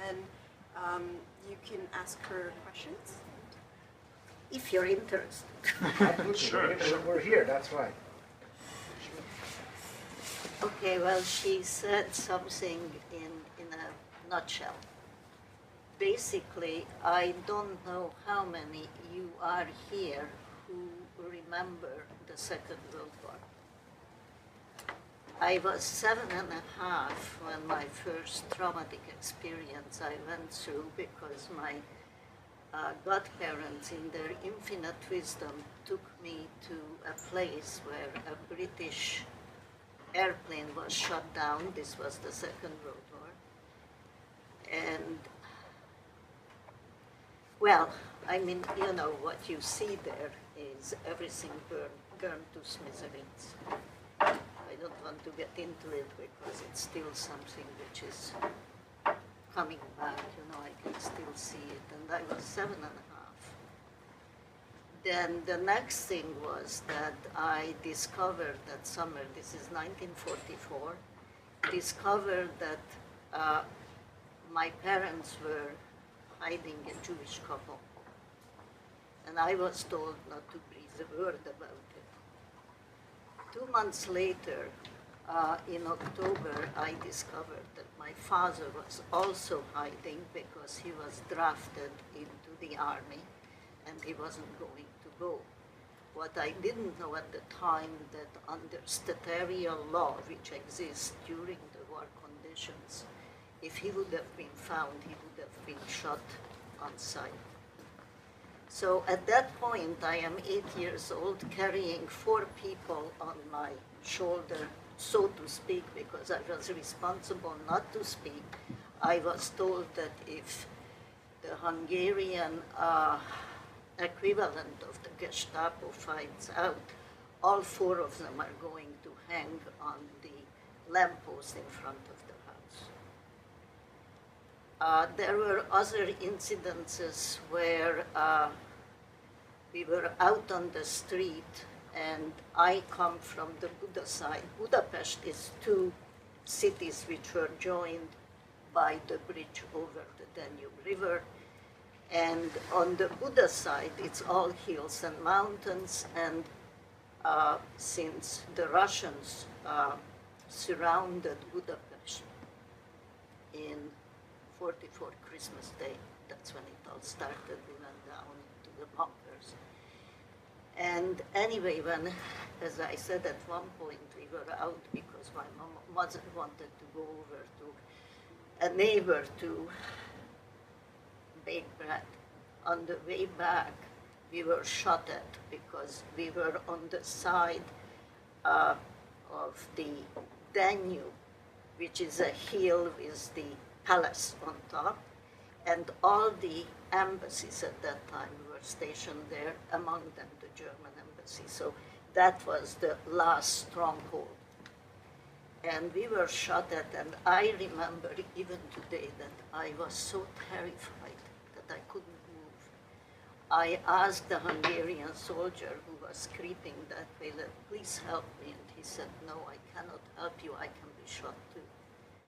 then you can ask her questions. If you're interested. Sure. We're here, that's why. Okay, well, she said something in a nutshell. Basically, I don't know how many you are here who remember the Second World War. I was 7.5 when my first traumatic experience I went through, because my godparents, in their infinite wisdom, took me to a place where a British airplane was shot down. This was the Second World War. And, well, I mean, you know, what you see there is everything burned to smithereens. I don't want to get into it because it's still something which is coming back, you know, I can still see it. And I was 7.5. Then the next thing was that I discovered that summer, this is 1944, discovered that my parents were hiding a Jewish couple. And I was told not to breathe a word about it. 2 months later, in October, I discovered that my father was also hiding because he was drafted into the army and he wasn't going to go. What I didn't know at the time, that under statutory law, which exists during the war conditions, if he would have been found, he would have been shot on sight. So at that point, I am 8 years old, carrying 4 people on my shoulder, so to speak, because I was responsible not to speak. I was told that if the Hungarian equivalent of the Gestapo finds out, all 4 of them are going to hang on the lamppost in front of the house. There were other incidences where we were out on the street, and I come from the Buda side. Budapest is 2 cities which were joined by the bridge over the Danube River. And on the Buda side, it's all hills and mountains, and since the Russians surrounded Budapest in 44 Christmas Day, that's when it all started, we went down into the bunkers. And anyway, when, as I said, at one point we were out because my mother wanted to go over to a neighbor to bake bread. On the way back, we were shot at because we were on the side of the Danube, which is a hill with the palace on top, and all the embassies at that time were stationed there, among them the German embassy. So that was the last stronghold. And we were shot at, and I remember even today that I was so terrified that I couldn't move. I asked the Hungarian soldier who was creeping that way, please help me, and he said, no, I cannot help you, I can be shot too.